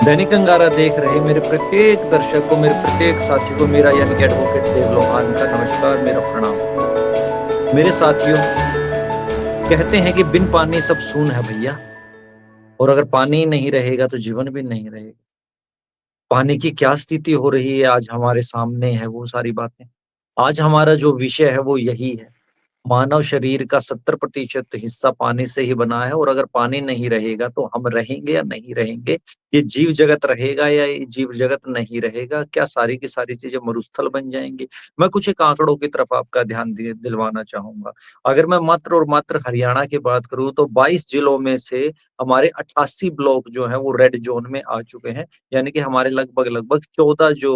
दैनिक अंगारा देख रहे मेरे प्रत्येक दर्शक को, मेरे प्रत्येक साथी को मेरा यानी कि एडवोकेट देव लोहान का नमस्कार, मेरा प्रणाम। मेरे साथियों, कहते हैं कि बिन पानी सब सून है भैया, और अगर पानी नहीं रहेगा तो जीवन भी नहीं रहेगा। पानी की क्या स्थिति हो रही है आज हमारे सामने है वो सारी बातें। आज हमारा जो विषय है वो यही है। मानव शरीर का 70% हिस्सा पानी से ही बना है, और अगर पानी नहीं रहेगा तो हम रहेंगे या नहीं रहेंगे, ये जीव जगत रहेगा या ये जीव जगत नहीं रहेगा, क्या सारी की सारी चीजें मरुस्थल बन जाएंगी। मैं कुछ एक आंकड़ों की तरफ आपका ध्यान दिलवाना चाहूंगा। अगर मैं मात्र और मात्र हरियाणा की बात करूं तो 22 जिलों में से हमारे 88 ब्लॉक जो है वो रेड जोन में आ चुके हैं। यानी कि हमारे लगभग लगभग 14 जो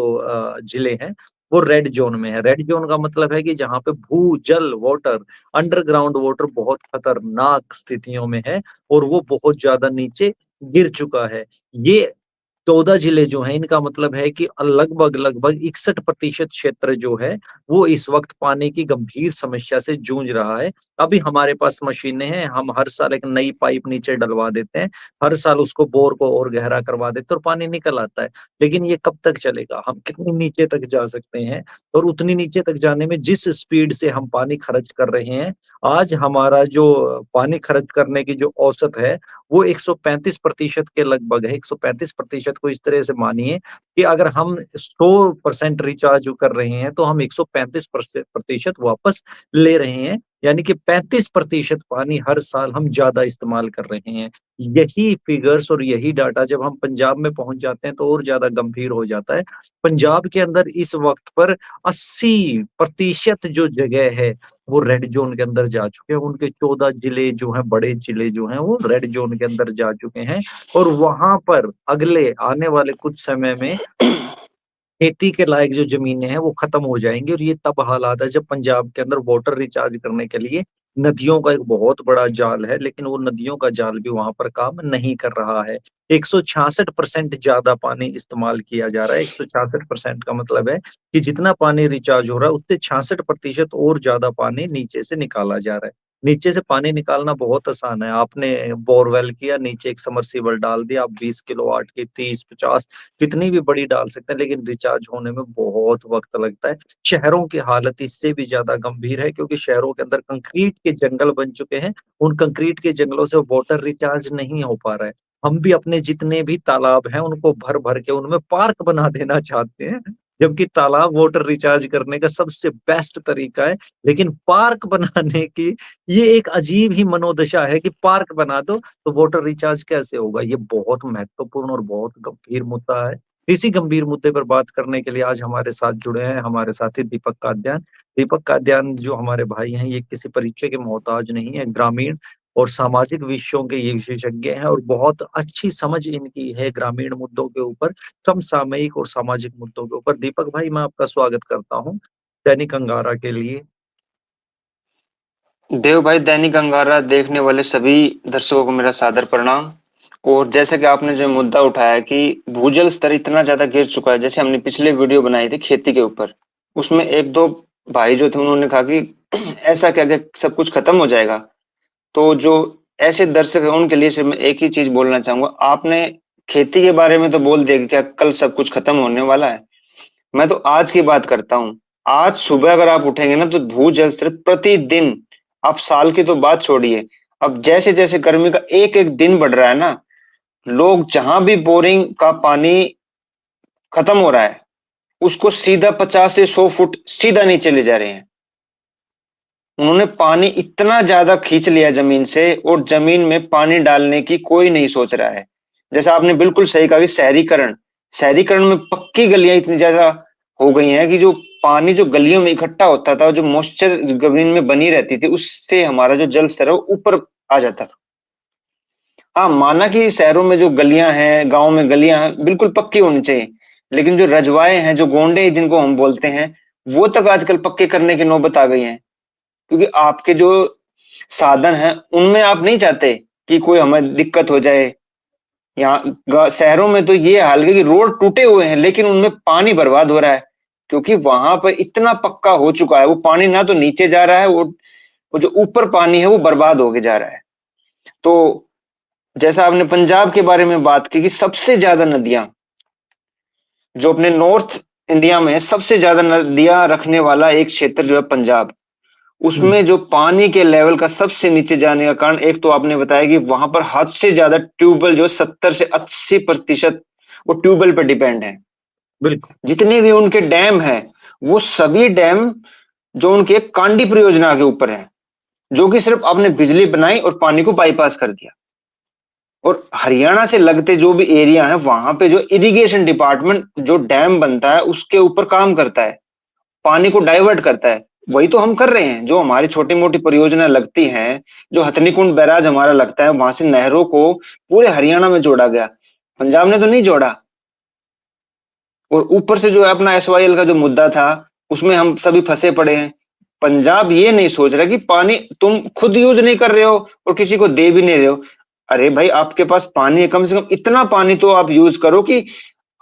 जिले हैं वो रेड जोन में है। रेड जोन का मतलब है कि जहाँ पे भू जल वाटर, अंडरग्राउंड वाटर बहुत खतरनाक स्थितियों में है, और वो बहुत ज्यादा नीचे गिर चुका है। ये 14 जिले जो हैं, इनका मतलब है कि लगभग लगभग 61% क्षेत्र जो है वो इस वक्त पानी की गंभीर समस्या से जूझ रहा है। अभी हमारे पास मशीनें हैं, हम हर साल एक नई पाइप नीचे डलवा देते हैं, हर साल उसको बोर को और गहरा करवा देते हैं और पानी निकल आता है। लेकिन ये कब तक चलेगा? हम कितनी नीचे तक जा सकते हैं? और उतनी नीचे तक जाने में जिस स्पीड से हम पानी खर्च कर रहे हैं, आज हमारा जो पानी खर्च करने की जो औसत है वो 135% के लगभग है। 135% को इस तरह से मानिए कि अगर हम 100% रिचार्ज कर रहे हैं तो हम 135% वापस ले रहे हैं। यानी कि 35% पानी हर साल हम ज्यादा इस्तेमाल कर रहे हैं। यही फिगर्स और यही डाटा जब हम पंजाब में पहुंच जाते हैं तो और ज्यादा गंभीर हो जाता है। पंजाब के अंदर इस वक्त पर 80% जो जगह है वो रेड जोन के अंदर जा चुके हैं। उनके 14 जिले जो हैं, बड़े जिले जो हैं, वो रेड जोन के अंदर जा चुके हैं। और वहां पर अगले आने वाले कुछ समय में खेती के लायक जो जमीनें हैं वो खत्म हो जाएंगी। और ये तब हालात है जब पंजाब के अंदर वाटर रिचार्ज करने के लिए नदियों का एक बहुत बड़ा जाल है, लेकिन वो नदियों का जाल भी वहां पर काम नहीं कर रहा है। 166% ज्यादा पानी इस्तेमाल किया जा रहा है। 166% का मतलब है कि जितना पानी रिचार्ज हो रहा है उससे 66% और ज्यादा पानी नीचे से निकाला जा रहा है। नीचे से पानी निकालना बहुत आसान है। आपने बोरवेल किया, नीचे एक समरसीबल डाल दिया, आप 20 किलोवाट की, 30, 50, कितनी भी बड़ी डाल सकते हैं, लेकिन रिचार्ज होने में बहुत वक्त लगता है। शहरों की हालत इससे भी ज्यादा गंभीर है, क्योंकि शहरों के अंदर कंक्रीट के जंगल बन चुके हैं। उन कंक्रीट के जंगलों से वाटर रिचार्ज नहीं हो पा रहा है। हम भी अपने जितने भी तालाब हैं उनको भर भर के उनमें पार्क बना देना चाहते हैं, जबकि तालाब वाटर रिचार्ज करने का सबसे बेस्ट तरीका है। लेकिन पार्क बनाने की ये एक अजीब ही मनोदशा है कि पार्क बना दो तो वाटर रिचार्ज कैसे होगा। ये बहुत महत्वपूर्ण और बहुत गंभीर मुद्दा है। इसी गंभीर मुद्दे पर बात करने के लिए आज हमारे साथ जुड़े हैं हमारे साथी दीपक काद्यान। दीपक काद्यान जो हमारे भाई हैं, ये किसी परिचय के मोहताज नहीं है। ग्रामीण और सामाजिक विषयों के ये विशेषज्ञ हैं, और बहुत अच्छी समझ इनकी है ग्रामीण मुद्दों के ऊपर, समसामयिक और सामाजिक मुद्दों के ऊपर। दीपक भाई, मैं आपका स्वागत करता हूँ दैनिक अंगारा के लिए। देव भाई, दैनिक अंगारा देखने वाले सभी दर्शकों को मेरा सादर प्रणाम। और जैसे कि आपने जो मुद्दा उठाया कि भूजल स्तर इतना ज्यादा गिर चुका है, जैसे हमने पिछले वीडियो बनाई थी खेती के ऊपर, उसमें एक दो भाई जो थे उन्होंने कहा कि ऐसा क्या कि सब कुछ खत्म हो जाएगा। तो जो ऐसे दर्शक है उनके लिए सिर्फ मैं एक ही चीज बोलना चाहूंगा। आपने खेती के बारे में तो बोल दिया कि क्या कल सब कुछ खत्म होने वाला है। मैं तो आज की बात करता हूँ। आज सुबह अगर आप उठेंगे ना तो भू जल स्तर प्रतिदिन, आप साल की तो बात छोड़िए, अब जैसे जैसे गर्मी का एक एक दिन बढ़ रहा है ना, लोग जहां भी बोरिंग का पानी खत्म हो रहा है उसको सीधा 50 से 100 फुट सीधा नीचे ले जा रहे हैं। उन्होंने पानी इतना ज्यादा खींच लिया जमीन से, और जमीन में पानी डालने की कोई नहीं सोच रहा है। जैसा आपने बिल्कुल सही कहा कि शहरीकरण, शहरीकरण में पक्की गलियां इतनी ज्यादा हो गई हैं कि जो पानी जो गलियों में इकट्ठा होता था, जो मॉइस्चर जमीन में बनी रहती थी, उससे हमारा जो जल स्तर है वो ऊपर आ जाता था। हाँ, माना कि शहरों में जो गलियां हैं, गांव में गलियां हैं, बिल्कुल पक्की होनी चाहिए। लेकिन जो रजवाए हैं, जो गोंडे जिनको हम बोलते हैं, वो तक आजकल पक्के करने की नौबत आ गई है। क्योंकि आपके जो साधन हैं उनमें आप नहीं चाहते कि कोई हमें दिक्कत हो जाए। यहाँ शहरों में तो ये हाल है कि रोड टूटे हुए हैं लेकिन उनमें पानी बर्बाद हो रहा है, क्योंकि वहां पर इतना पक्का हो चुका है, वो पानी ना तो नीचे जा रहा है, वो जो ऊपर पानी है वो बर्बाद होके जा रहा है। तो जैसा आपने पंजाब के बारे में बात की कि सबसे ज्यादा नदियां जो अपने नॉर्थ इंडिया में सबसे ज्यादा नदियां रखने वाला एक क्षेत्र जो है पंजाब, हम्म। उसमें जो पानी के लेवल का सबसे नीचे जाने का कारण एक तो आपने बताया कि वहां पर हद से ज्यादा ट्यूबवेल जो 70 से 80% वो ट्यूबवेल पर डिपेंड है। बिल्कुल। जितने भी उनके डैम हैं वो सभी डैम जो उनके कांडी परियोजना के ऊपर है, जो कि सिर्फ आपने बिजली बनाई और पानी को बाईपास कर दिया। और हरियाणा से लगते जो भी एरिया है वहां पे जो इरिगेशन डिपार्टमेंट जो डैम बनता है उसके ऊपर काम करता है, पानी को डाइवर्ट करता है। वही तो हम कर रहे हैं, जो हमारी छोटी मोटी परियोजना लगती हैं, जो हथनीकुंड बैराज हमारा लगता है, वहां से नहरों को पूरे हरियाणा में जोड़ा गया। पंजाब ने तो नहीं जोड़ा। और ऊपर से जो है अपना एसवाईएल का जो मुद्दा था, उसमें हम सभी फंसे पड़े हैं। पंजाब ये नहीं सोच रहा कि पानी तुम खुद यूज नहीं कर रहे हो और किसी को दे भी नहीं रहे हो। अरे भाई, आपके पास पानी है, कम से कम इतना पानी तो आप यूज करो कि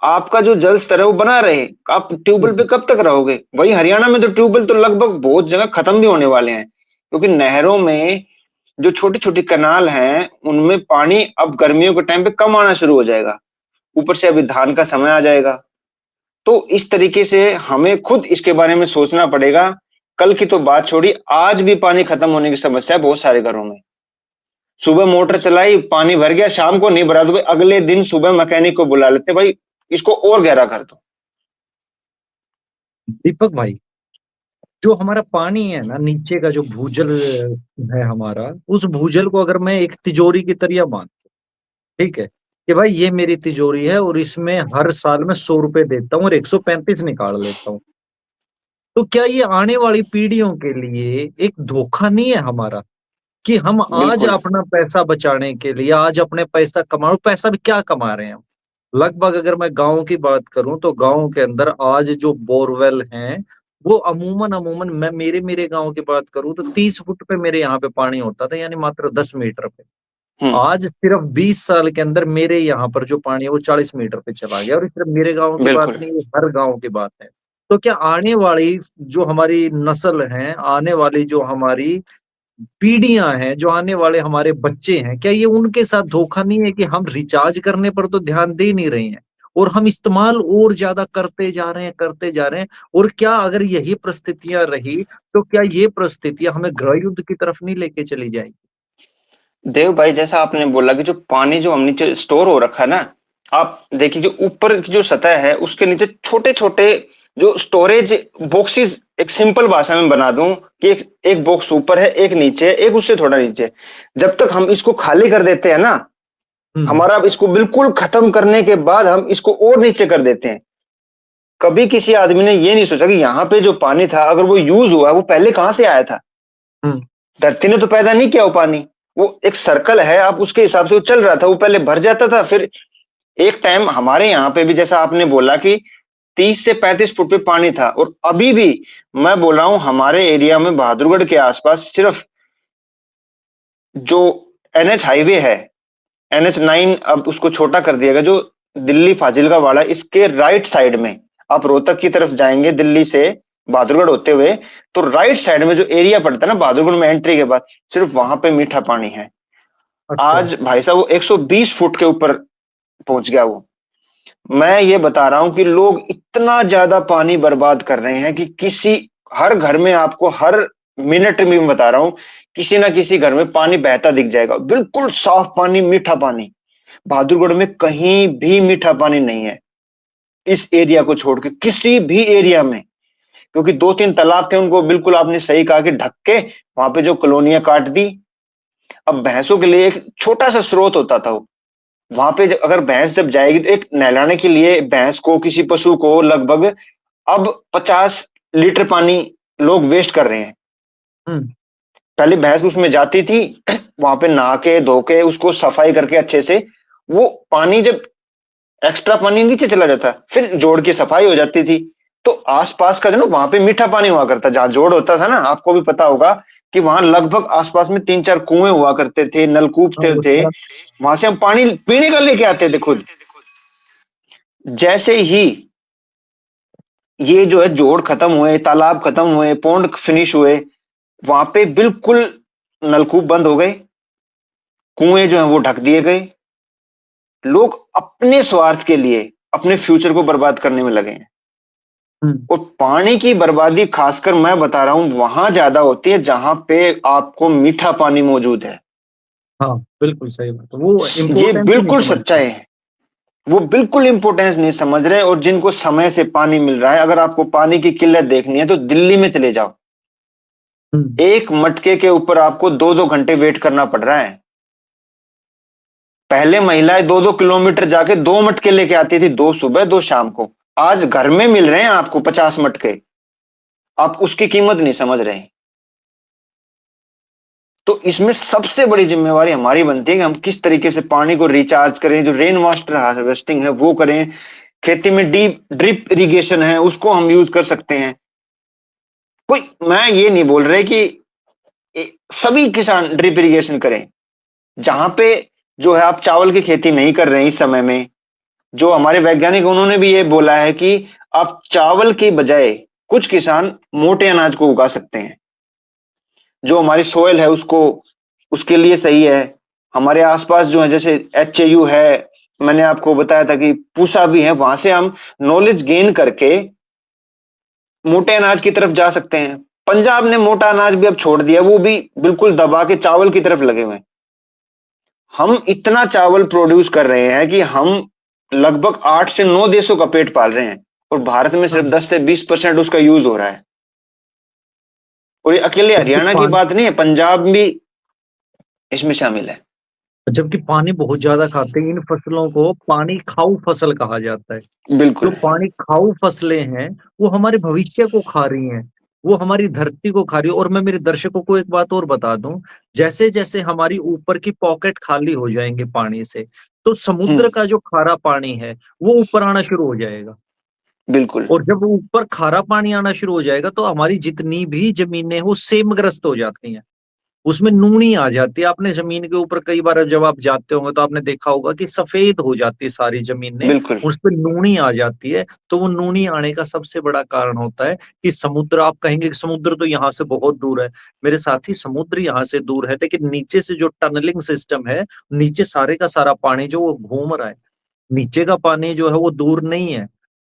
आपका जो जल स्तर है वो बना रहे। आप ट्यूबवेल पे बिल्कुल। कब तक रहोगे? वही हरियाणा में तो ट्यूबवेल तो लगभग बहुत जगह खत्म भी होने वाले हैं, क्योंकि नहरों में जो छोटी छोटी कनाल हैं उनमें पानी अब गर्मियों के टाइम पे कम आना शुरू हो जाएगा। ऊपर से अभी धान का समय आ जाएगा। तो इस तरीके से हमें खुद इसके बारे में सोचना पड़ेगा। कल की तो बात छोड़ी, आज भी पानी खत्म होने की समस्या है बहुत सारे घरों में। सुबह मोटर चलाई, पानी भर गया, शाम को नहीं भरा तो भाई अगले दिन सुबह मैकेनिक को बुला लेते, भाई इसको और गहरा कर दो। दीपक भाई, जो हमारा पानी है ना, नीचे का जो भूजल है हमारा, उस भूजल को अगर मैं एक तिजोरी की तरह मान, ठीक है, कि भाई ये मेरी तिजोरी है और इसमें हर साल मैं 100 रुपए देता हूँ और 135 निकाल लेता हूँ, तो क्या ये आने वाली पीढ़ियों के लिए एक धोखा नहीं है हमारा? कि हम आज बिल्कुल। अपना पैसा बचाने के लिए, आज अपने पैसा कमाओ, पैसा भी क्या कमा रहे हैं हम? लगभग अगर मैं गांव की बात करूं तो गांव के अंदर आज जो बोरवेल हैं, वो अमूमन अमूमन मैं मेरे मेरे गांव की बात करूं तो 30 फुट पे मेरे यहाँ पे पानी होता था, यानी मात्र 10 मीटर पे। हम्म। आज सिर्फ 20 साल के अंदर मेरे यहाँ पर जो पानी है वो 40 मीटर पे चला गया, और ये सिर्फ मेरे गांव की बात बिल्कुल। नहीं, ये हर गांव की बात है। तो क्या आने वाली जो हमारी नस्ल है, आने वाली जो हमारी पीढ़ियां हैं, जो आने वाले हमारे बच्चे हैं, क्या ये उनके साथ धोखा नहीं है कि हम रिचार्ज करने पर तो ध्यान दे नहीं रहे हैं और हम इस्तेमाल और ज्यादा करते जा रहे हैं, करते जा रहे हैं? और क्या अगर यही परिस्थितियां रही तो क्या ये परिस्थितियां हमें गृह युद्ध की तरफ नहीं लेके चली जाएगी? देव भाई, जैसा आपने बोला कि जो पानी जो हम नीचे स्टोर हो रखा है ना, आप देखिए जो ऊपर की जो सतह है उसके नीचे छोटे छोटे जो स्टोरेज बॉक्सेस, एक सिंपल भाषा में बना दूं कि एक एक बॉक्स ऊपर है, एक नीचे है, एक उससे थोड़ा नीचे है। जब तक हम इसको खाली कर देते हैं ना, हम्म। हमारा इसको बिल्कुल खत्म करने के बाद हम इसको और नीचे कर देते हैं। कभी किसी आदमी ने ये नहीं सोचा कि यहाँ पे जो पानी था अगर वो यूज हुआ वो पहले कहाँ से आया था। हम्म। धरती ने तो पैदा नहीं किया वो पानी। वो एक सर्कल है, आप उसके हिसाब से वो चल रहा था, वो पहले भर जाता था, फिर एक टाइम हमारे यहाँ पे भी जैसा आपने बोला कि 30 से 35 फुट पे पानी था, और अभी भी मैं बोल रहा हूँ हमारे एरिया में बहादुरगढ़ के आसपास सिर्फ जो एनएच हाईवे है, NH9 अब उसको छोटा कर दिया गया, जो दिल्ली फाजिलका वाला, इसके राइट साइड में आप रोहतक की तरफ जाएंगे दिल्ली से बहादुरगढ़ होते हुए, तो राइट साइड में जो एरिया पड़ता है ना बहादुरगढ़ में एंट्री के बाद, सिर्फ वहां पे मीठा पानी है। अच्छा। आज भाई साहब वो 120 फुट के ऊपर पहुंच गया वो। मैं ये बता रहा हूं कि लोग इतना ज्यादा पानी बर्बाद कर रहे हैं कि किसी हर घर में आपको हर मिनट में, मैं बता रहा हूं, किसी ना किसी घर में पानी बहता दिख जाएगा, बिल्कुल साफ पानी, मीठा पानी। बहादुरगढ़ में कहीं भी मीठा पानी नहीं है, इस एरिया को छोड़ के किसी भी एरिया में। क्योंकि दो तीन तालाब थे, उनको बिल्कुल आपने सही कहा कि ढक के वहां पे जो कॉलोनियां काट दी। अब भैंसों के लिए एक छोटा सा स्रोत होता था वो, वहां पे अगर भैंस जब जाएगी तो एक नहलाने के लिए भैंस को, किसी पशु को लगभग अब 50 लीटर पानी लोग वेस्ट कर रहे हैं। हम्म। पहले भैंस उसमें जाती थी, वहां पे नहा के धो के उसको सफाई करके अच्छे से, वो पानी जब एक्स्ट्रा पानी नीचे चला जाता, फिर जोड़ की सफाई हो जाती थी। तो आसपास का जो ना वहां पे मीठा पानी हुआ करता, जहां जोड़ होता था ना, आपको भी पता होगा कि वहां लगभग आसपास में 3 4 कुएं हुआ करते थे, नलकूप हाँ, थे। वहां से हम पानी पीने का लेके आते थे खुद। जैसे ही ये जो है जोड़ खत्म हुए, तालाब खत्म हुए, पौंड फिनिश हुए, वहां पे बिल्कुल नलकूप बंद हो गए, कुएं जो है वो ढक दिए गए। लोग अपने स्वार्थ के लिए अपने फ्यूचर को बर्बाद करने में लगे हैं। हम्म। और पानी की बर्बादी खासकर मैं बता रहा हूं वहां ज्यादा होती है जहां पे आपको मीठा पानी मौजूद है। हाँ, बिल्कुल सही बात है, वो ये इम्पोर्टेंस ही नहीं बिल्कुल समझते। सच्चाई है। वो बिल्कुल इंपॉर्टेंस नहीं समझ रहे, और जिनको समय से पानी मिल रहा है, अगर आपको पानी की किल्लत देखनी है तो दिल्ली में चले जाओ। हम्म। एक मटके के ऊपर आपको 2-2 घंटे वेट करना पड़ रहा है। पहले महिलाएं 2-2 किलोमीटर जाके 2 मटके लेके आती थी, 2 सुबह 2 शाम को। आज घर में मिल रहे हैं आपको 50 मटके। आप उसकी कीमत नहीं समझ रहे। तो इसमें सबसे बड़ी जिम्मेवारी हमारी बनती है कि हम किस तरीके से पानी को रिचार्ज करें, जो रेन वाटर हार्वेस्टिंग है वो करें। खेती में डीप ड्रिप इरिगेशन है उसको हम यूज कर सकते हैं। कोई, मैं ये नहीं बोल रहे कि सभी किसान ड्रिप इरिगेशन करें। जहां पे जो है आप चावल की खेती नहीं कर रहे हैं इस समय में, जो हमारे वैज्ञानिक उन्होंने भी ये बोला है कि आप चावल की बजाय कुछ किसान मोटे अनाज को उगा सकते हैं, जो हमारी सोयल है उसको, उसके लिए सही है। हमारे आसपास जो है जैसे एचएयू है, मैंने आपको बताया था कि पूसा भी है, वहां से हम नॉलेज गेन करके मोटे अनाज की तरफ जा सकते हैं। पंजाब ने मोटा अनाज भी अब छोड़ दिया, वो भी बिल्कुल दबा के चावल की तरफ लगे हुए हैं। हम इतना चावल प्रोड्यूस कर रहे हैं कि हम लगभग 8 से 9 देशों का पेट पाल रहे हैं, और भारत में सिर्फ हाँ, 10 से 20% उसका यूज हो रहा है। और ये अकेले जबकि हरियाणा की पानी बात नहीं है, पंजाब भी इसमें शामिल है। जबकि पानी बहुत ज्यादा खाते हैं, इन फसलों को पानी खाऊ फसल कहा जाता है। जो बिल्कुल। पानी खाऊ फसलें हैं, वो हमारे भविष्य को खा रही हैं, वो हमारी धरती को खा रही है। और मैं मेरे दर्शकों को एक बात और बता दूं, जैसे जैसे हमारी ऊपर की पॉकेट खाली हो जाएंगे पानी से, तो समुद्र हम्म। का जो खारा पानी है वो ऊपर आना शुरू हो जाएगा। बिल्कुल। और जब ऊपर खारा पानी आना शुरू हो जाएगा तो हमारी जितनी भी जमीनें हैं, वो सेमग्रस्त हो जाती हैं, उसमें नूनी आ जाती है। आपने जमीन के ऊपर कई बार जब आप जाते होंगे तो आपने देखा होगा कि सफेद हो जाती है सारी जमीनें, बिल्कुल। उस पर नूनी आ जाती है। तो वो नूनी आने का सबसे बड़ा कारण होता है कि समुद्र, आप कहेंगे कि समुद्र तो यहाँ से बहुत दूर है। मेरे साथी, समुद्र यहाँ से दूर है, लेकिन नीचे से जो टनलिंग सिस्टम है, नीचे सारे का सारा पानी जो वो घूम रहा है, नीचे का पानी जो है वो दूर नहीं है।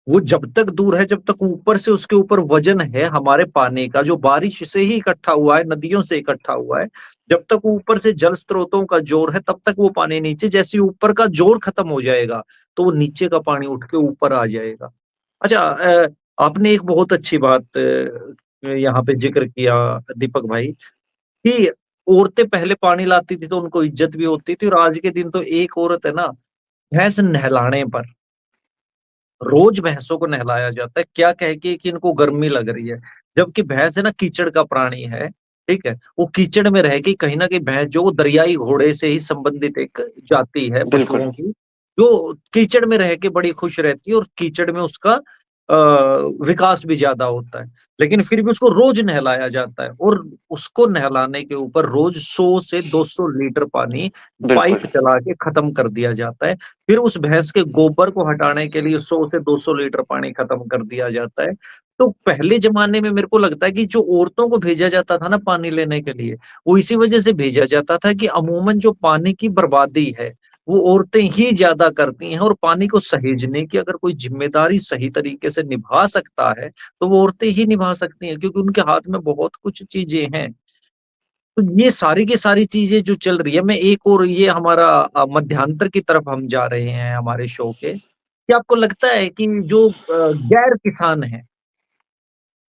वो जब तक दूर है, जब तक ऊपर से उसके ऊपर वजन है हमारे पानी का, जो बारिश से ही इकट्ठा हुआ है, नदियों से इकट्ठा हुआ है, जब तक ऊपर से जल स्रोतों का जोर है तब तक वो पानी नीचे। जैसे ही ऊपर का जोर खत्म हो जाएगा तो वो नीचे का पानी उठ के ऊपर आ जाएगा। अच्छा, आपने एक बहुत अच्छी बात यहाँ पे जिक्र किया दीपक भाई, कि औरतें पहले पानी लाती थी तो उनको इज्जत भी होती थी, और आज के दिन तो एक औरत है ना, भैंस नहलाने पर रोज भैंसों को नहलाया जाता है, क्या कह के कि इनको गर्मी लग रही है। जबकि भैंस है ना, कीचड़ का प्राणी है, ठीक है, वो कीचड़ में रह के कहीं ना कहीं भैंस जो वो दरियाई घोड़े से ही संबंधित एक जाति है बिल्कुल। पशुओं की, जो कीचड़ में रह के बड़ी खुश रहती है, और कीचड़ में उसका विकास भी ज्यादा होता है। लेकिन फिर भी उसको रोज नहलाया जाता है, और उसको नहलाने के ऊपर रोज 100 से 200 लीटर पानी बिल्कुल। पाइप चला के खत्म कर दिया जाता है। फिर उस भैंस के गोबर को हटाने के लिए 100 से 200 लीटर पानी खत्म कर दिया जाता है। तो पहले जमाने में मेरे को लगता है कि जो औरतों को भेजा जाता था ना पानी लेने के लिए, वो इसी वजह से भेजा जाता था कि अमूमन जो पानी की बर्बादी है वो औरतें ही ज्यादा करती हैं, और पानी को सहेजने की अगर कोई जिम्मेदारी सही तरीके से निभा सकता है तो वो औरतें ही निभा सकती हैं, क्योंकि उनके हाथ में बहुत कुछ चीजें हैं। तो ये सारी की सारी चीजें जो चल रही है, मैं एक और ये हमारा मध्यांतर की तरफ हम जा रहे हैं हमारे शो के, क्या आपको लगता है कि जो गैर किसान है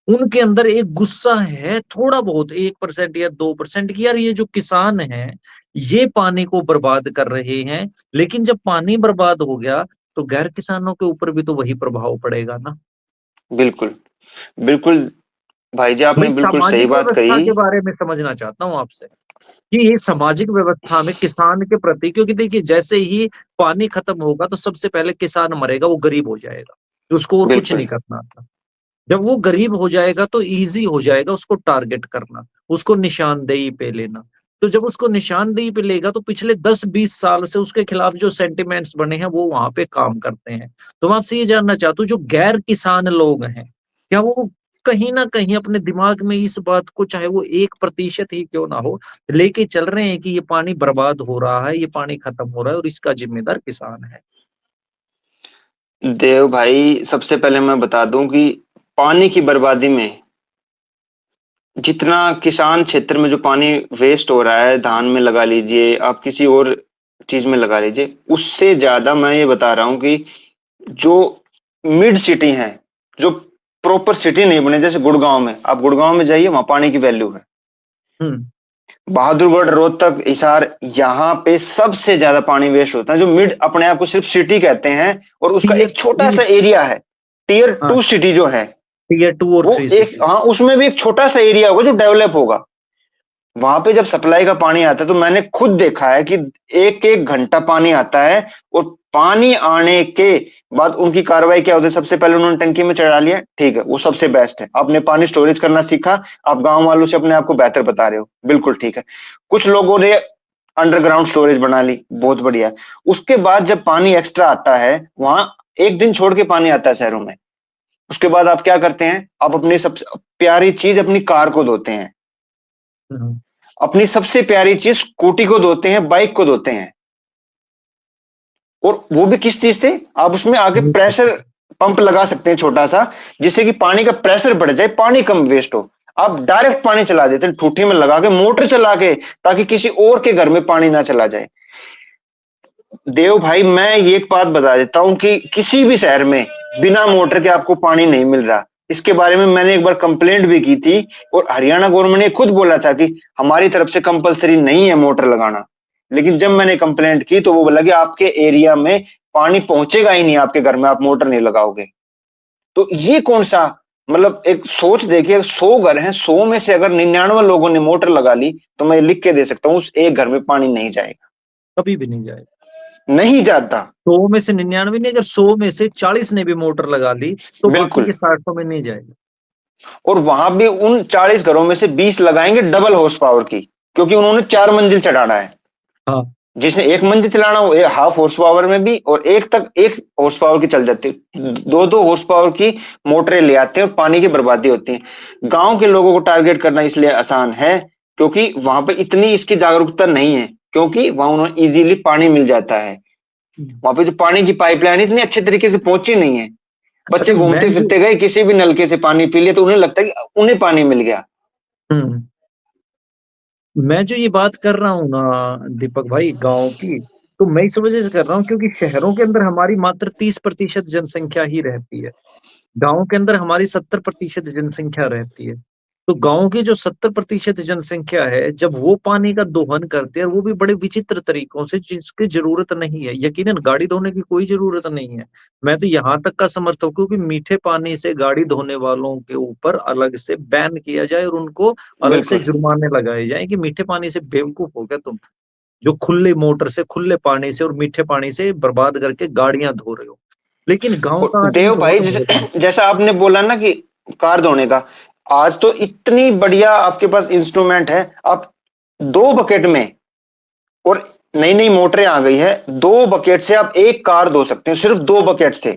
उनके अंदर एक गुस्सा है थोड़ा बहुत, 1% या 2%, की यार ये जो किसान है ये पानी को बर्बाद कर रहे हैं, लेकिन जब पानी बर्बाद हो गया तो गैर किसानों के ऊपर भी तो वही प्रभाव पड़ेगा ना। बिल्कुल। बिल्कुल। भाई जी मैं आपने बिल्कुल सही सामाजिक बात व्यवस्था कही। के बारे में समझना चाहता हूँ आपसे, कि ये सामाजिक व्यवस्था में किसान के प्रति, क्योंकि देखिए जैसे ही पानी खत्म होगा तो सबसे पहले किसान मरेगा, वो गरीब हो जाएगा, उसको और कुछ बिल्कुल। नहीं करना आता। जब वो गरीब हो जाएगा तो इजी हो जाएगा उसको टारगेट करना, उसको निशानदेही पे लेना। तो जब उसको निशानदेही पे लेगा तो पिछले 10-20 साल से उसके खिलाफ जो सेंटिमेंट्स बने हैं वो वहां पे काम करते हैं। तो मैं आपसे ये जानना चाहता हूँ, जो गैर किसान लोग हैं, क्या वो कहीं ना कहीं अपने दिमाग में इस बात को, चाहे वो 1% ही क्यों ना हो, लेके चल रहे हैं कि ये पानी बर्बाद हो रहा है, ये पानी खत्म हो रहा है और इसका जिम्मेदार किसान है। देव भाई, सबसे पहले मैं बता दूं कि पानी की बर्बादी में जितना किसान क्षेत्र में जो पानी वेस्ट हो रहा है, धान में लगा लीजिए, आप किसी और चीज में लगा लीजिए, उससे ज्यादा मैं ये बता रहा हूं कि जो मिड सिटी है, जो प्रॉपर सिटी नहीं बने, जैसे गुड़गांव में, आप गुड़गांव में जाइए, वहां पानी की वैल्यू है। हम्म। बहादुरगढ़, रोहतक, हिसार, यहाँ पे सबसे ज्यादा पानी वेस्ट होता है। जो मिड अपने आप को सिर्फ सिटी कहते हैं और उसका टीयर एक छोटा थ्री सा एरिया है, टीयर हाँ, 2 सिटी जो है, Tier 2 और वो 3 एक, सिटी। हाँ, उसमें भी एक छोटा सा एरिया होगा जो डेवलप होगा। वहां पे जब सप्लाई का पानी आता है तो मैंने खुद देखा है कि एक एक घंटा पानी आता है, और पानी आने के बाद उनकी कार्रवाई क्या होती है? सबसे पहले उन्होंने टंकी में चढ़ा लिया, ठीक है, वो सबसे बेस्ट है, आपने पानी स्टोरेज करना सीखा, आप गांव वालों से अपने आप को बेहतर बता रहे हो, बिल्कुल ठीक है। कुछ लोगों ने अंडरग्राउंड स्टोरेज बना ली, बहुत बढ़िया। उसके बाद जब पानी एक्स्ट्रा आता है, वहां एक दिन छोड़ के पानी आता है शहरों में, उसके बाद आप क्या करते हैं? आप अपनी सबसे प्यारी चीज, अपनी कार को धोते हैं, हम्म। अपनी सबसे प्यारी चीज स्कूटी को धोते हैं, बाइक को धोते हैं। और वो भी किस चीज से? आप उसमें आगे प्रेशर पंप लगा सकते हैं छोटा सा, जिससे कि पानी का प्रेशर बढ़ जाए, पानी कम वेस्ट हो। आप डायरेक्ट पानी चला देते हैं ठूठी में लगा के, मोटर चला के, ताकि किसी और के घर में पानी ना चला जाए। देव भाई, मैं ये एक बात बता देता हूं कि किसी भी शहर में बिना मोटर के आपको पानी नहीं मिल रहा। इसके बारे में मैंने एक बार कंप्लेंट भी की थी, और हरियाणा गवर्नमेंट ने खुद बोला था कि हमारी तरफ से कंपलसरी नहीं है मोटर लगाना। लेकिन जब मैंने कंप्लेंट की तो वो बोला कि आपके एरिया में पानी पहुंचेगा ही नहीं आपके घर में, आप मोटर नहीं लगाओगे। तो ये कौन सा, मतलब एक सोच देखिए, 100 घर हैं, 100 में से अगर 99 लोगों ने मोटर लगा ली, तो मैं लिख के दे सकता हूँ उस एक घर में पानी नहीं जाएगा, कभी भी नहीं जाएगा। नहीं जाता। 100 में से 99 नहीं, अगर 100 में से 40 ने भी मोटर लगा ली तो बाकी बिल्कुल। के 60 में नहीं जाएगा। और वहां भी उन 40 घरों में से 20 लगाएंगे डबल हॉर्स पावर की, क्योंकि उन्होंने 4 मंजिल चढ़ाना है। हाँ। जिसने 1 मंजिल चलाना हो, हाफ हॉर्स पावर में भी, और एक तक 1 हॉर्स पावर की चल जाती है, 2-2 हॉर्स पावर की मोटरें ले आते हैं, और पानी की बर्बादी होती है। गांव के लोगों को टारगेट करना इसलिए आसान है क्योंकि वहां पे इतनी इसकी जागरूकता नहीं है, क्योंकि वहां उन्हें इजीली पानी मिल जाता है। वहां पे जो पानी की पाइपलाइन इतनी अच्छे तरीके से पहुंची नहीं है। बच्चे अरे मैं घूमते जो फिरते गए, किसी भी नलके से पानी पी लिया, तो उन्हें लगता है कि उन्हें पानी मिल गया। हम्म मैं जो ये बात कर रहा हूँ ना दीपक भाई, गांव की, तो मैं इस वजह से कर रहा हूँ क्योंकि शहरों के अंदर हमारी मात्र 30% जनसंख्या ही रहती है। गांव के अंदर हमारी 70% जनसंख्या रहती है। तो गांव की जो 70% जनसंख्या है, जब वो पानी का दोहन करते हैं, वो भी बड़े विचित्र तरीकों से, जिसकी जरूरत नहीं है। यकीनन गाड़ी धोने की कोई जरूरत नहीं है। मैं तो यहाँ तक का समर्थक हूँ कि मीठे पानी से गाड़ी धोने वालों के ऊपर अलग से बैन किया जाए और उनको अलग से बिल्कुल। जुर्माने लगाए जाए कि मीठे पानी से बेवकूफ हो गया तुम, जो खुले मोटर से, खुले पानी से और मीठे पानी से बर्बाद करके गाड़ियां धो रहे हो। लेकिन गांव और का आदमी देव तो भाई, और बहुत। जैसे जैसा आपने बोला ना कि कार धोने का, आज तो इतनी बढ़िया आपके पास इंस्ट्रूमेंट है। आप 2 बकेट में, और नई नई मोटरें आ गई है, 2 बकेट से आप एक कार धो सकते हैं, सिर्फ 2 बकेट से।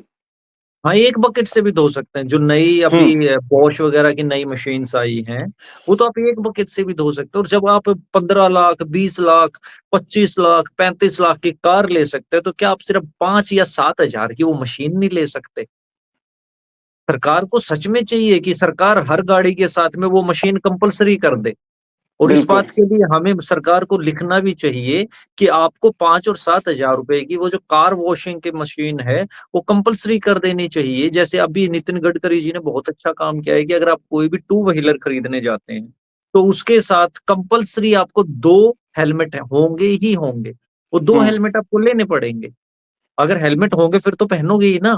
हाँ, एक बकेट से भी धो सकते हैं। जो नई अभी हम्म। बॉश वगैरह की नई मशीन्स आई हैं, वो तो आप एक बकेट से भी धो सकते हो। और जब आप 15 लाख, 20 लाख, 25 लाख, 35 लाख की कार ले सकते हैं, तो क्या आप सिर्फ 5 या 7 हजार की वो मशीन नहीं ले सकते? सरकार को सच में चाहिए कि सरकार हर गाड़ी के साथ में वो मशीन कंपलसरी कर दे। और इस बिल्कुल। बात के लिए हमें सरकार को लिखना भी चाहिए कि आपको 5 और 7 हजार रुपए की वो जो कार वॉशिंग की मशीन है, वो कंपलसरी कर देनी चाहिए। जैसे अभी नितिन गडकरी जी ने बहुत अच्छा काम किया है कि अगर आप कोई भी 2 व्हीलर खरीदने जाते हैं, तो उसके साथ कंपलसरी आपको 2 हेलमेट होंगे ही होंगे। वो दो हम्म। हेलमेट आपको लेने पड़ेंगे। अगर हेलमेट होंगे फिर तो पहनोगे ही ना।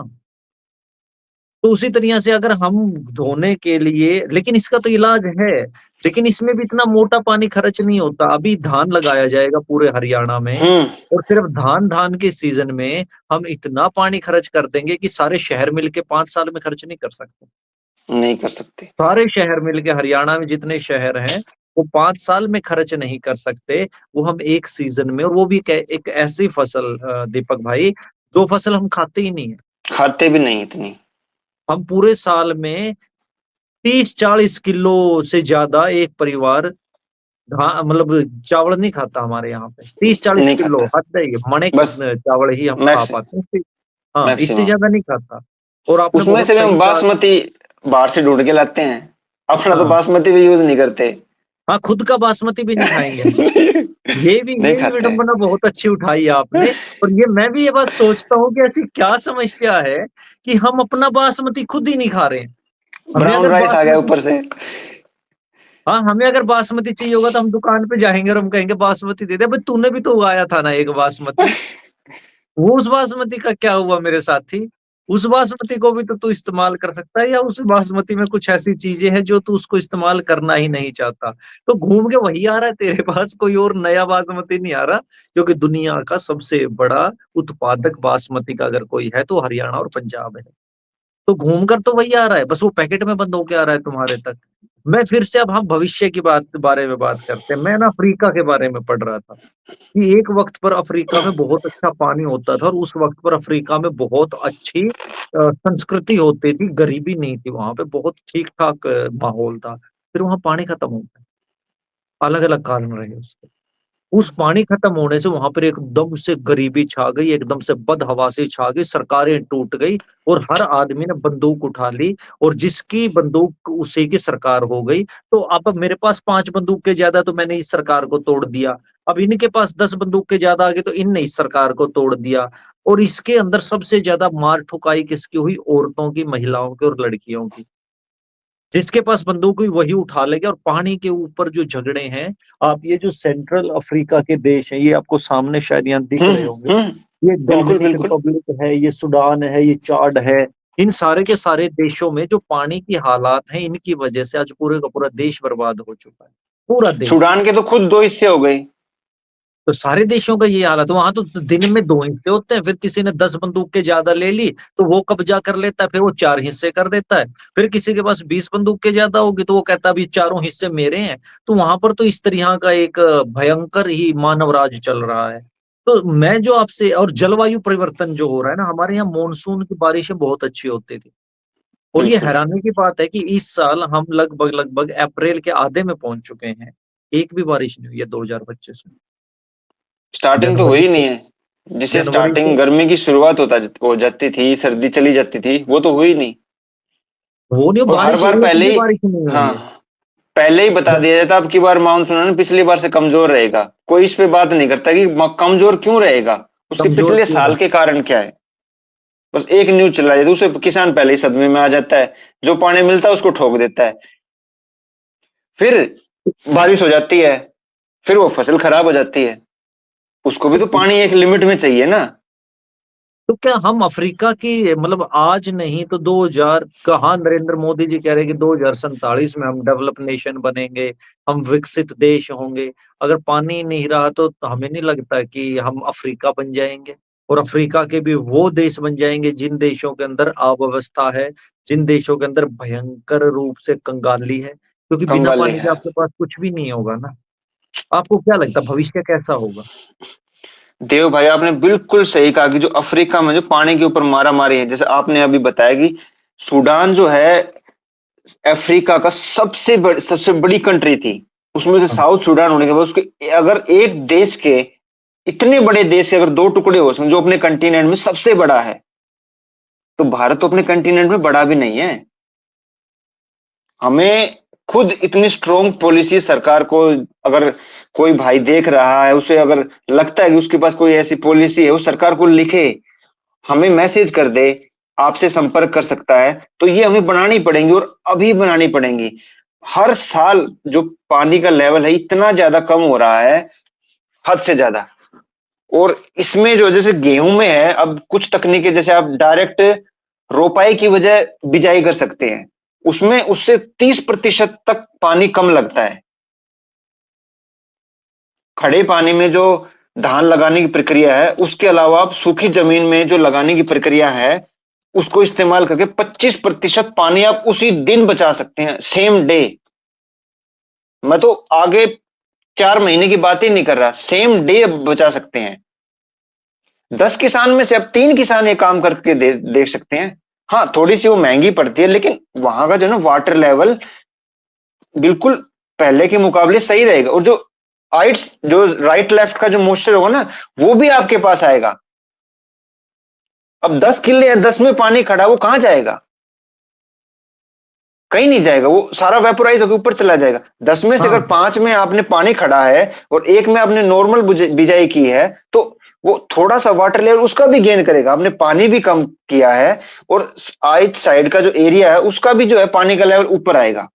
तो उसी तरीके से अगर हम धोने के लिए, लेकिन इसका तो इलाज है। लेकिन इसमें भी इतना मोटा पानी खर्च नहीं होता। अभी धान लगाया जाएगा पूरे हरियाणा में, हम्म। और सिर्फ धान धान के सीजन में हम इतना पानी खर्च कर देंगे कि सारे शहर मिलके 5 साल में खर्च नहीं कर सकते। नहीं कर सकते। सारे शहर मिलके, हरियाणा में जितने शहर हैं, वो 5 साल में खर्च नहीं कर सकते। वो हम एक सीजन में, और वो भी एक ऐसी फसल, दीपक भाई, जो फसल हम खाते ही नहीं है। खाते भी नहीं इतनी। हम पूरे साल में 30-40 किलो से ज्यादा एक परिवार मतलब चावल नहीं खाता हमारे यहाँ पे। 30-40 नहीं किलो खाता, हद है ये, मणे बस चावल ही हम खा मैक्स पाते हैं। हाँ, इससे मैक्सिमम। ज्यादा नहीं खाता। और आपने उसमें बहुत से भी हम सही कहा। बासमती बाहर से ढूंढ के लाते हैं, अपना तो हाँ बासमती भी यूज नहीं करते। हाँ, खुद का बासमती भी नहीं खाएंगे हम। नहीं ये भी खाते हैं। विडंबना बहुत अच्छी उठाई है आपने। और ये मैं भी ये बात सोचता हूँ कि ऐसी क्या समस्या है कि हम अपना बासमती खुद ही नहीं खा रहे हैं। हमें ब्राउन अगर राइस आ गया बासमती ऊपर से। हाँ, हमें अगर बासमती चाहिए होगा तो हम दुकान पे जाएंगे और हम कहेंगे बासमती दे दे। भाई तूने भी तो उगाया था ना एक बासमती। वो उस बासमती का क्या हुआ मेरे साथी? उस बासमती को भी तो तू इस्तेमाल कर सकता है, या उस बासमती में कुछ ऐसी चीजें हैं जो तू उसको इस्तेमाल करना ही नहीं चाहता। तो घूम के वही आ रहा है तेरे पास, कोई और नया बासमती नहीं आ रहा। क्योंकि दुनिया का सबसे बड़ा उत्पादक बासमती का अगर कोई है तो हरियाणा और पंजाब है। तो घूम कर तो वही आ रहा है, बस वो पैकेट में बंद होके आ रहा है तुम्हारे तक। मैं फिर से, अब हम भविष्य की बात बारे में बात करते हैं। मैं ना अफ्रीका के बारे में पढ़ रहा था कि एक वक्त पर अफ्रीका में बहुत अच्छा पानी होता था, और उस वक्त पर अफ्रीका में बहुत अच्छी संस्कृति होती थी, गरीबी नहीं थी वहां पे, बहुत ठीक ठाक माहौल था। फिर वहां पानी खत्म हो गया, अलग अलग कारण रहे उसके। उस पानी खत्म होने से वहां पर एकदम से गरीबी छा गई, एकदम से बदहवासी छा गई, सरकारें टूट गई, और हर आदमी ने बंदूक उठा ली, और जिसकी बंदूक उसी की सरकार हो गई। तो अब मेरे पास 5 बंदूक के ज्यादा, तो मैंने इस सरकार को तोड़ दिया। अब इनके पास 10 बंदूक के ज्यादा आ गए, तो इनने इस सरकार को तोड़ दिया। और इसके अंदर सबसे ज्यादा मार ठुकाई किसकी हुई? औरतों की, महिलाओं की और लड़कियों की। जिसके पास बंदूक हुई वही उठा लेगा। और पानी के ऊपर जो झगड़े हैं, आप ये जो सेंट्रल अफ्रीका के देश हैं, ये आपको सामने शायद यहाँ दिख रहे होंगे। हम्म। ये बिल्कुल डोमिनिक बिल्कुल। रिपब्लिक है, ये सूडान है, ये चाड है। इन सारे के सारे देशों में जो पानी की हालात हैं, इनकी वजह से आज पूरे का पूरा देश बर्बाद हो चुका है। पूरा देश। सूडान के तो खुद 2 हिस्से हो गए। तो सारे देशों का ये हालत है। वहां तो दिन में 2 हिस्से होते हैं, फिर किसी ने 10 बंदूक के ज्यादा ले ली तो वो कब्जा कर लेता है, फिर वो 4 हिस्से कर देता है। फिर किसी के पास 20 बंदूक के ज्यादा होगी तो वो कहता है अभी चारों हिस्से मेरे हैं। तो वहां पर तो इस तरह का एक भयंकर ही मानव राज चल रहा है। तो मैं जो आपसे, और जलवायु परिवर्तन जो हो रहा है ना, हमारे यहाँ मानसून की बारिशें बहुत अच्छी होती थी। और ये बिल्कुल। हैरानी की बात है कि इस साल हम लगभग लगभग अप्रैल के आधे में पहुंच चुके हैं, एक भी बारिश नहीं हुई है 2025 में। स्टार्टिंग तो जनवरी हुई से नहीं है, जिसे जनवरी से स्टार्टिंग गर्मी की शुरुआत हो जाती थी, सर्दी चली जाती थी, वो तो हुई नहीं। वो नहीं, और हर बारिश बार एक पहले भी ही, बारिश नहीं हुई हाँ, है। पहले ही बता दिया जाता अब की बार मानसून है ना पिछली बार से कमजोर रहेगा। कोई इस पे बात नहीं करता कि कमजोर क्यों रहेगा, उसके कमजोर पिछले क्यों साल है? के कारण क्या है। बस एक न्यूज चला जाता है, दूसरे किसान पहले ही सदमे में आ जाता है, जो पानी मिलता है उसको ठोक देता है। फिर बारिश हो जाती है, फिर वो फसल खराब हो जाती है। उसको भी तो तो, पानी एक लिमिट में चाहिए ना। तो क्या हम अफ्रीका की, मतलब आज नहीं तो 2000, कहाँ नरेंद्र मोदी जी कह रहे हैं कि 2047 में हम डेवलप नेशन बनेंगे, हम विकसित देश होंगे। अगर पानी नहीं रहा तो हमें नहीं लगता कि हम अफ्रीका बन जाएंगे। और अफ्रीका के भी वो देश बन जाएंगे जिन देशों के अंदर अव्यवस्था है, जिन देशों के अंदर भयंकर रूप से कंगाली है, क्योंकि बिना कंगाली पानी के है। आपके पास कुछ भी नहीं होगा ना। आपको क्या लगता है भविष्य कैसा होगा? देव भाई आपने बिल्कुल सही कहा कि जो अफ्रीका में जो पानी के ऊपर मारा मारी है, जैसे आपने अभी बताया कि सूडान जो है अफ्रीका का सबसे बड़ी कंट्री थी। उसमें से हाँ, साउथ सूडान होने के बाद उसके अगर एक देश के, इतने बड़े देश के अगर 2 टुकड़े हो सकें जो अपने कंटिनेंट में सबसे बड़ा है, तो भारत तो अपने कंटिनेंट में बड़ा भी नहीं है। हमें खुद इतनी स्ट्रोंग पॉलिसी सरकार को, अगर कोई भाई देख रहा है, उसे अगर लगता है कि उसके पास कोई ऐसी पॉलिसी है, वो सरकार को लिखे, हमें मैसेज कर दे, आपसे संपर्क कर सकता है, तो ये हमें बनानी पड़ेंगी और अभी बनानी पड़ेंगी। हर साल जो पानी का लेवल है इतना ज्यादा कम हो रहा है, हद से ज्यादा। और इसमें जो जैसे गेहूं में है, अब कुछ तकनीकें जैसे आप डायरेक्ट रोपाई की बजाय बिजाई कर सकते हैं, उसमें उससे 30% तक पानी कम लगता है। खड़े पानी में जो धान लगाने की प्रक्रिया है, उसके अलावा आप सूखी जमीन में जो लगाने की प्रक्रिया है, उसको इस्तेमाल करके 25% पानी आप उसी दिन बचा सकते हैं, सेम डे। मैं तो आगे 4 महीने की बात ही नहीं कर रहा, सेम डे बचा सकते हैं। 10 किसान में से अब 3 किसान ये काम करके देख सकते हैं। हाँ, थोड़ी-सी वो महँगी पड़ती है, लेकिन वहाँ का जो है ना वाटर लेवल बिल्कुल पहले के मुकाबले सही रहेगा, और जो आइट्स जो राइट लेफ्ट का जो मॉइस्चर होगा ना, वो भी आपके पास आएगा। अब 10 किले या 10 में पानी खड़ा है, वो कहाँ जाएगा? कहीं नहीं जाएगा, वो सारा वेपोराइज़ होके ऊपर चला जाएगा। 10 में से अगर हाँ 5 में आपने पानी खड़ा है और 1 में आपने नॉर्मल बिजाई की है, तो वो थोड़ा-सा वाटर लेवल उसका भी गेन करेगा। आपने पानी भी कम किया है, और आइट साइड का जो एरिया है, उसका भी जो है पानी का लेवल ऊपर आएगा।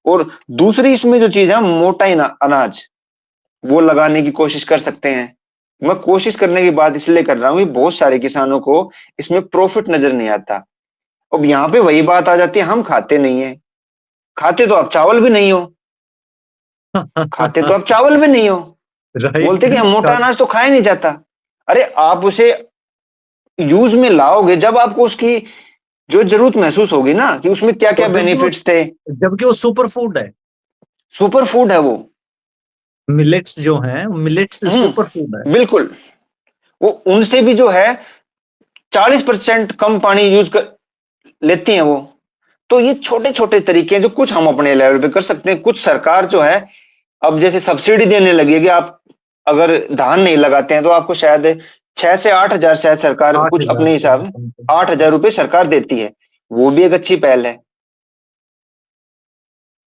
और दूसरी इसमें जो चीज़ है, मोटा अनाज, वो लगाने की कोशिश कर सकते हैं। मैं कोशिश करने की बात इसलिए कर रहा हूँ कि बहुत सारे किसानों को इसमें प्रॉफिट नज़र नहीं आता। अब यहाँ पे वही बात आ जाती है, हम खाते नहीं हैं। खाते तो आप चावल भी नहीं हो, खाते तो आप चावल भी नहीं हो। राइट। बोलते कि हम मोटा अनाज तो खाया नहीं जाता। अरे आप उसे यूज़ में लाओगे जब आपको उसकी जो ज़रूरत महसूस होगी ना, कि उसमें क्या-क्या और बेनिफिट्स थे। जबकि वो सुपर फूड है। सुपर फूड है वो। मिलेट्स जो हैं, मिलेट्स सुपर फूड है। बिल्कुल। वो उनसे भी जो है 40% कम पानी यूज़ कर लेती हैं वो। तो ये छोटे-छोटे तरीके हैं जो कुछ हम अपने लेवल पे कर सकते हैं। कुछ सरकार जो है, अब जैसे सब्सिडी देने लगी है कि आप अगर धान नहीं लगाते हैं तो आपको शायद 6 से 8,000 शायद सरकार कुछ 8,000 अपने रुपए हिसाब में समथिंग। 8,000 रुपए सरकार देती है। वो भी एक अच्छी पहल है।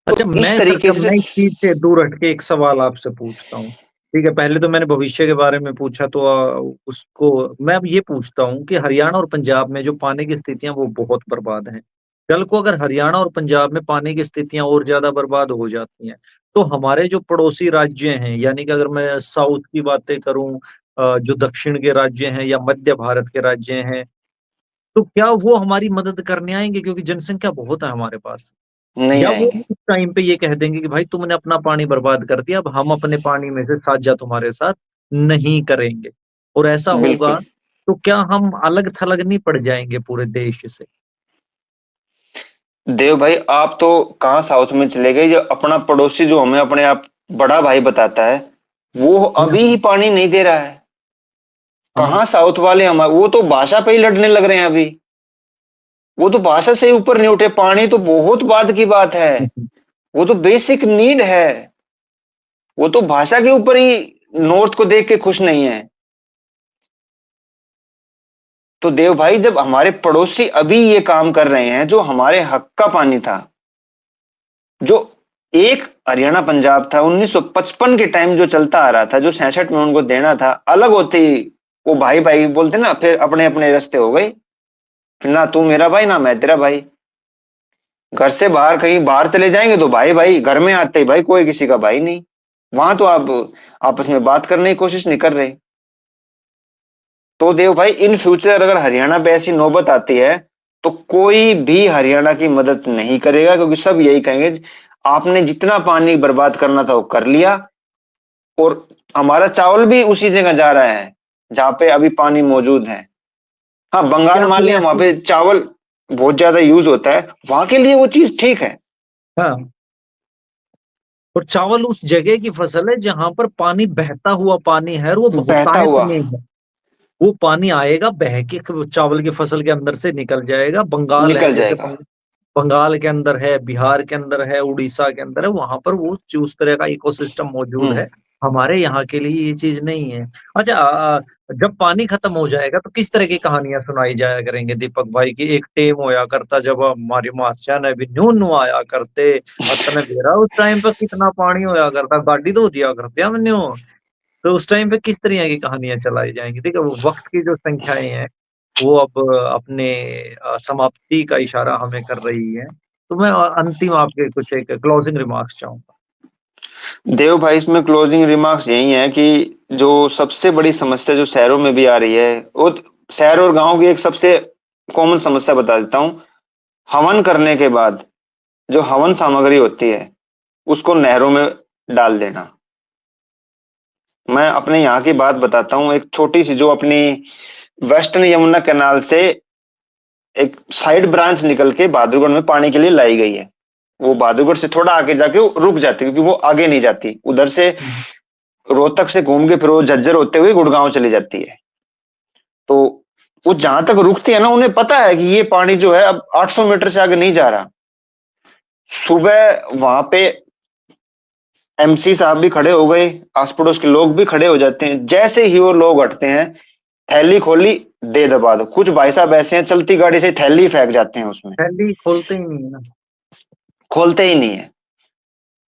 तो अच्छा, इस मैं फिर तरीके जब से मैं इस चीज से दूर हट के एक सवाल आपसे पूछता हूँ। ठीक है, पहले तो मैंने भविष्य के बारे में पूछा, तो उसको मैं अब ये पूछता हूँ कि हरियाणा और पंजाब में जो पानी की स्थितियां वो बहुत बर्बाद हैं। कल को अगर हरियाणा और पंजाब में पानी की स्थितियां और ज्यादा बर्बाद हो जाती हैं, तो हमारे जो पड़ोसी राज्य हैं, यानी कि अगर मैं साउथ की बातें करूं, जो दक्षिण के राज्य हैं या मध्य भारत के राज्य हैं, तो क्या वो हमारी मदद करने आएंगे? क्योंकि जनसंख्या बहुत है हमारे पास। नहीं या वो आएँगे। उस टाइम पे ये कह देंगे कि भाई तुमने अपना पानी बर्बाद कर दिया, अब हम अपने पानी में से साझा तुम्हारे साथ नहीं करेंगे। और ऐसा होगा बिल्कुल। तो क्या हम अलग थलग नहीं पड़ जाएंगे पूरे देश से? देव भाई, आप तो कहाँ साउथ में चले गए, जो अपना पड़ोसी जो हमें अपने आप बड़ा भाई बताता है, वो अभी ही हम्म, पानी नहीं दे रहा है। हाँ। कहाँ साउथ वाले, हम वो तो भाषा पे ही लड़ने लग रहे हैं अभी। वो तो भाषा से ही ऊपर नहीं उठे, पानी तो बहुत बाद की बात है। वो तो बेसिक नीड है। वो तो भाषा के ऊपर ही नॉर्थ को देख के खुश नहीं है। तो देव भाई, जब हमारे पड़ोसी अभी ये काम कर रहे हैं जो हमारे हक का पानी था, जो एक हरियाणा पंजाब था 1955 के टाइम जो चलता आ रहा था, जो 66 में उनको देना था, अलग होते ही वो भाई भाई बोलते ना, फिर अपने अपने रास्ते हो गए। फिर ना तू मेरा भाई, ना मैं तेरा भाई। घर से बाहर कहीं बाहर चले जाएंगे तो भाई भाई, घर में आते ही भाई कोई किसी का भाई नहीं। वहां तो आप आपस में बात करने की कोशिश नहीं कर रहे। तो देव भाई, इन फ्यूचर अगर हरियाणा पे ऐसी नौबत आती है, तो कोई भी हरियाणा की मदद नहीं करेगा, क्योंकि सब यही कहेंगे आपने जितना पानी बर्बाद करना था वो कर लिया। और हमारा चावल भी उसी जगह जा रहा है जहां पे अभी पानी मौजूद है। हाँ, बंगाल क्या मान फिर लिया, वहां ऐसी? पे चावल बहुत ज्यादा यूज होता है, वहां के लिए वो चीज ठीक है। हाँ, और चावल उस जगह की फसल है जहां पर पानी बहता हुआ पानी है और वो बहता बहुतायत हुआ में है। वो पानी आएगा, बह के चावल की फसल के अंदर से निकल जाएगा। बंगाल है, निकल जैसे जाएगा। बंगाल के अंदर है, बिहार के अंदर है, उड़ीसा के अंदर है, वहां पर वो उस तरह का इकोसिस्टम मौजूद हम्म। है। हमारे यहाँ के लिए ये चीज नहीं है। अच्छा, जब पानी खत्म हो जाएगा तो किस तरह की कहानियां सुनाई जाया करेंगे दीपक भाई? की एक टेम होया करता जब हमारी मासिया ने भी न्यू न्यू आया करते, अतने बेरा उस टाइम पर कितना पानी होया करता, गाड़ी धो दिया करते हम न्यू। तो उस टाइम पे किस तरह की कहानियां चलाई जाएंगी? ठीक है, वो वक्त की जो संख्याएं हैं वो अब अपने समाप्ति का इशारा हमें कर रही है। तो मैं अंतिम आपके कुछ एक क्लोजिंग रिमार्क्स चाहूंगा। देव भाई, इसमें क्लोजिंग रिमार्क्स यही है कि जो सबसे बड़ी समस्या जो शहरों में भी आ रही है, वो शहर और गांव की एक सबसे कॉमन समस्या बता देता हूँ। हवन करने के बाद जो हवन सामग्री होती है, उसको नहरों में डाल देना। मैं अपने यहाँ की बात बताता हूँ, एक छोटी सी जो अपनी वेस्टर्न यमुना कैनाल से एक साइड ब्रांच निकल के बहादुरगढ़ में पानी के लिए लाई गई है। वो बहादुरगढ़ से थोड़ा आगे जाके वो रुक जाती है, क्योंकि वो आगे नहीं जाती उधर से। हम्म। रोहतक से घूम के फिर वो झज्जर होते हुए गुड़गांव चली जाती है। तो वो जहां तक रुकते हैं ना, उन्हें पता है कि ये पानी जो है अब 800 मीटर से आगे नहीं जा रहा। सुबह वहां पे एमसी साहब भी खड़े हो गए, आस पड़ोस के लोग भी खड़े हो जाते हैं। जैसे ही वो लोग हटते हैं, थैली खोली, दे दबा दो। कुछ भाई साहब ऐसे हैं, चलती गाड़ी से थैली फेंक जाते हैं उसमें, थैली खोलते ही नहीं है ना। खोलते ही नहीं है।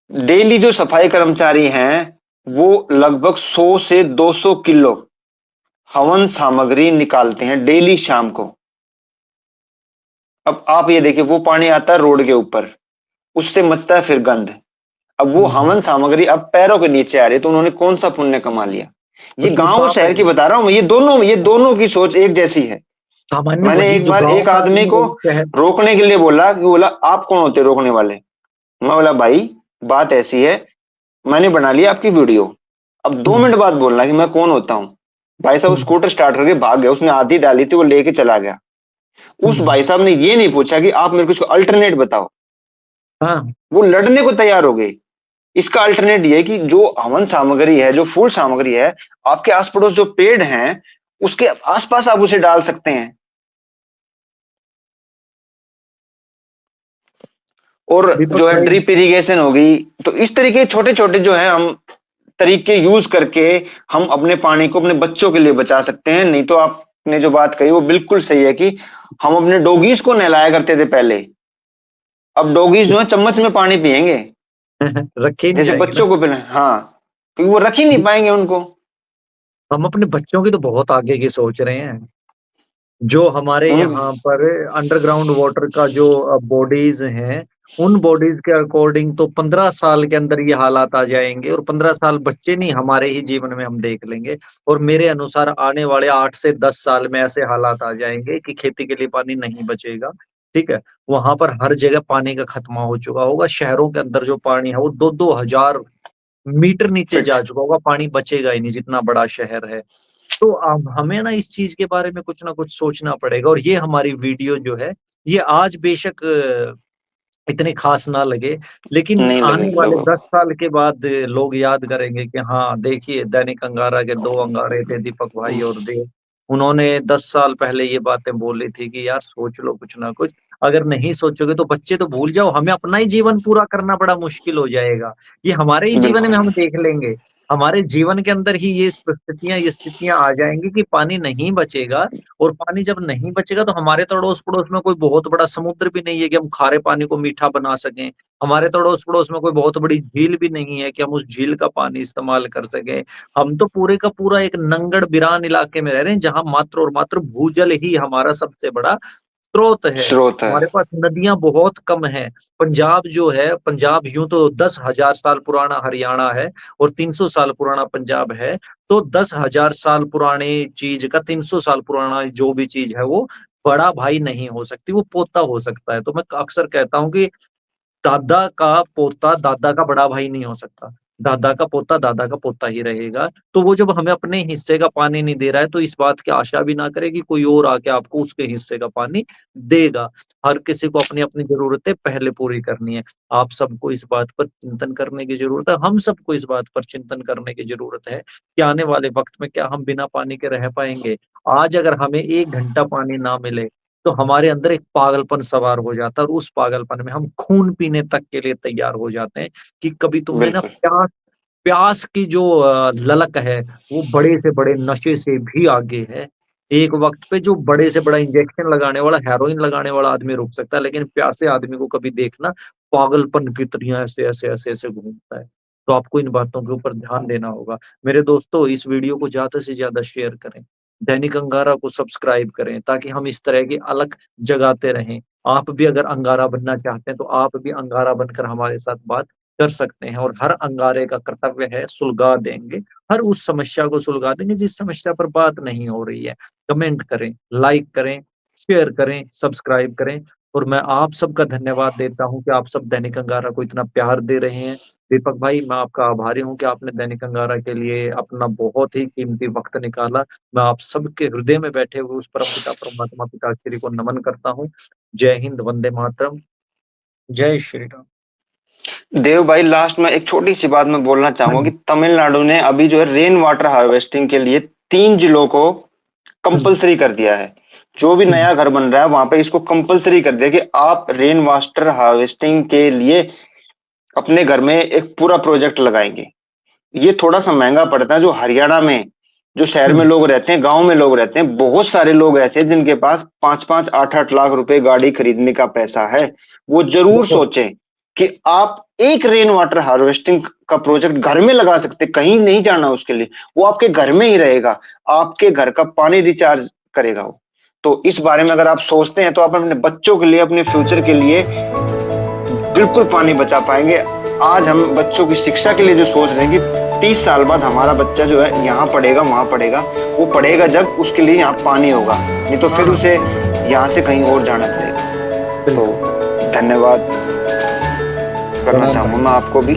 डेली जो सफाई कर्मचारी हैं, वो लगभग 100 से 200 किलो हवन सामग्री निकालते हैं डेली शाम को। अब आप ये देखिए, वो पानी आता है रोड के ऊपर, उससे मचता है फिर गंध। अब वो हम्म। हवन सामग्री अब पैरों के नीचे आ रही है, तो उन्होंने कौन सा पुण्य कमा लिया। ये और ये गांव और पाप है। शहर की बता रहा हूं मैं, ये दोनों की सोच एक जैसी है। सामान्य मैंने वही एक जो बार गांव एक का आदमी आदमी को वही शहर। रोकने के लिए बोला, कि बोला आप कौन होते रोकने वाले। मैं बोला भाई, बात ऐसी है, मैंने बना लिया आपकी वीडियो, अब 2 मिनट बाद बोलना कि मैं कौन होता हूँ। भाई साहब हम्म। स्कूटर स्टार्ट करके भाग गया, उसने आधी डाली थी वो लेके चला गया। उस हम्म। भाई साहब ने ये नहीं पूछा कि आप मेरे को इसको अल्टरनेट बताओ, हाँ। वो लड़ने को तैयार हो गए। इसका अल्टरनेट ये है कि जो हवन सामग्री है, जो फूल सामग्री है, आपके आस पड़ोस जो पेड़ हैं, उसके आसपास आप उसे डाल सकते हैं। और दीपक जो है भाई। ड्रिप इरिगेशन होगी। तो इस तरीके छोटे छोटे जो है हम तरीके यूज करके हम अपने पानी को अपने बच्चों के लिए बचा सकते हैं। नहीं तो आपने जो बात कही वो बिल्कुल सही है कि हम अपने डॉगीज को नहलाया करते थे पहले, अब डॉगीज जो है चम्मच में पानी पिएंगे, रखे ही नहीं जैसे जाएंगे ना। बच्चों को पिला। हाँ, क्योंकि वो रख ही नहीं पाएंगे उनको। हम अपने बच्चों की तो बहुत आगे की सोच रहे हैं। जो हमारे उन यहाँ पर अंडरग्राउंड वाटर का जो बॉडीज हैं, उन बॉडीज के अकॉर्डिंग तो 15 साल के अंदर ये हालात आ जाएंगे, और 15 साल बच्चे नहीं, हमारे ही जीवन में हम देख लेंगे। और मेरे अनुसार आने वाले 8 से 10 साल में ऐसे हालात आ जाएंगे कि खेती के लिए पानी नहीं बचेगा। ठीक है। वहां पर हर जगह पानी का खत्मा हो चुका होगा। शहरों के अंदर जो पानी है वो 2-2 हजार मीटर नीचे फिट जा चुका होगा। पानी बचेगा ही नहीं, जितना बड़ा शहर है। तो अब हमें ना इस चीज के बारे में कुछ ना कुछ सोचना पड़ेगा। और ये हमारी वीडियो जो है, ये आज बेशक इतनी खास ना लगे, लेकिन नहीं आने लगेगी वाले लोगों 10 साल के बाद लोग याद करेंगे कि हाँ देखिए, दैनिक अंगारा के 2 अंगारे थे, दीपक को। भाई और देव। उन्होंने 10 साल पहले ये बातें बोली थी कि यार सोच लो कुछ ना कुछ। अगर नहीं सोचोगे तो बच्चे तो भूल जाओ, हमें अपना ही जीवन पूरा करना बड़ा मुश्किल हो जाएगा। ये हमारे ही जीवन में बिल्कुल हम देख लेंगे। हमारे जीवन के अंदर ही ये परिस्थितियां, ये स्थितियां आ जाएंगी कि पानी नहीं बचेगा। और पानी जब नहीं बचेगा तो हमारे तो अड़ोस पड़ोस में कोई बहुत बड़ा समुद्र भी नहीं है कि हम खारे पानी को मीठा बना सकें। हमारे तो अड़ोस पड़ोस में कोई बहुत बड़ी झील भी नहीं है कि हम उस झील का पानी इस्तेमाल कर सकें। हम तो पूरे का पूरा एक नंगड़ बिरान इलाके में रह रहे हैं, जहां मात्र और मात्र भूजल ही हमारा सबसे बड़ा स्रोत है। स्रोत है। हमारे पास नदियां बहुत कम है। पंजाब जो है, पंजाब यूं तो 10 हजार साल पुराना हरियाणा है, और 300 साल पुराना पंजाब है। तो 10 हजार साल पुराने चीज का 300 साल पुराना जो भी चीज है, वो बड़ा भाई नहीं हो सकती, वो पोता हो सकता है। तो मैं अक्सर कहता हूँ कि दादा का पोता दादा का बड़ा भाई नहीं हो सकता। दादा का पोता दादा का पोता ही रहेगा। तो वो जब हमें अपने हिस्से का पानी नहीं दे रहा है, तो इस बात की आशा भी ना करे कि कोई और आके आपको उसके हिस्से का पानी देगा। हर किसी को अपनी अपनी जरूरतें पहले पूरी करनी है। आप सबको इस बात पर चिंतन करने की जरूरत है, हम सबको इस बात पर चिंतन करने की जरूरत है कि आने वाले वक्त में क्या हम बिना पानी के रह पाएंगे। आज अगर हमें 1 घंटा पानी ना मिले, तो हमारे अंदर एक पागलपन सवार हो जाता है, और उस पागलपन में हम खून पीने तक के लिए तैयार हो जाते हैं। कि कभी तुमने ना बिल्कुल प्यास प्यास की जो ललक है, वो बड़े से बड़े नशे से भी आगे है। एक वक्त पे जो बड़े से बड़ा इंजेक्शन लगाने वाला, हेरोइन लगाने वाला आदमी रुक सकता है, लेकिन प्यासे आदमी को कभी देखना, पागलपन की तरह ऐसे ऐसे ऐसे ऐसे घूमता है। तो आपको इन बातों के ऊपर ध्यान देना होगा। मेरे दोस्तों, इस वीडियो को ज्यादा से ज्यादा शेयर करें। दैनिक अंगारा को सब्सक्राइब करें, ताकि हम इस तरह की अलग जगाते रहें। आप भी अगर अंगारा बनना चाहते हैं, तो आप भी अंगारा बनकर हमारे साथ बात कर सकते हैं। और हर अंगारे का कर्तव्य है सुलगा देंगे, हर उस समस्या को सुलगा देंगे जिस समस्या पर बात नहीं हो रही है। कमेंट करें, लाइक करें, शेयर करें, सब्सक्राइब करें। और मैं आप सबका धन्यवाद देता हूं कि आप सब दैनिक अंगारा को इतना प्यार दे रहे हैं। दीपक भाई, मैं आपका आभारी हूं कि आपने दैनिक अंगारा के लिए अपना बहुत ही कीमती वक्त निकाला। मैं आप सबके हृदय में बैठे हुए उस परम पिता परमात्मा पिताश्री को नमन करता हूँ। जय हिंद, वंदे मातरम, जय श्री राम। देव भाई, लास्ट में एक छोटी सी बात मैं बोलना हाँ चाहूंगा कि जी। तमिलनाडु ने अभी जो है रेन वाटर हार्वेस्टिंग के लिए 3 जिलों को हम्म। कंपलसरी कर दिया है। जो भी नया घर बन रहा है वहां पे इसको कंपलसरी कर दिया कि आप रेन वाटर हार्वेस्टिंग के लिए अपने घर में एक पूरा प्रोजेक्ट लगाएंगे। ये थोड़ा सा महंगा पड़ता है। जो हरियाणा में, जो शहर में लोग रहते हैं, गांव में लोग रहते हैं, बहुत सारे लोग ऐसे हैं जिनके पास 5-5, 8-8 लाख रुपए गाड़ी खरीदने का पैसा है। वो जरूर देखो सोचें कि आप एक रेन वाटर हार्वेस्टिंग का प्रोजेक्ट घर में लगा सकते, कहीं नहीं जाना उसके लिए, वो आपके घर में ही रहेगा, आपके घर का पानी रिचार्ज करेगा वो। तो इस बारे में अगर आप सोचते हैं तो आप अपने बच्चों के लिए, अपने फ्यूचर के लिए बिल्कुल पानी बचा पाएंगे। आज हम बच्चों की शिक्षा के लिए जो सोच रहे हैं कि 30 साल बाद हमारा बच्चा जो है यहाँ पढ़ेगा, वहां पढ़ेगा, वो पढ़ेगा जब उसके लिए यहाँ पानी होगा, नहीं तो फिर उसे यहाँ से कहीं और जाना पड़ेगा। तो धन्यवाद करना चाहूंगा मैं आपको भी।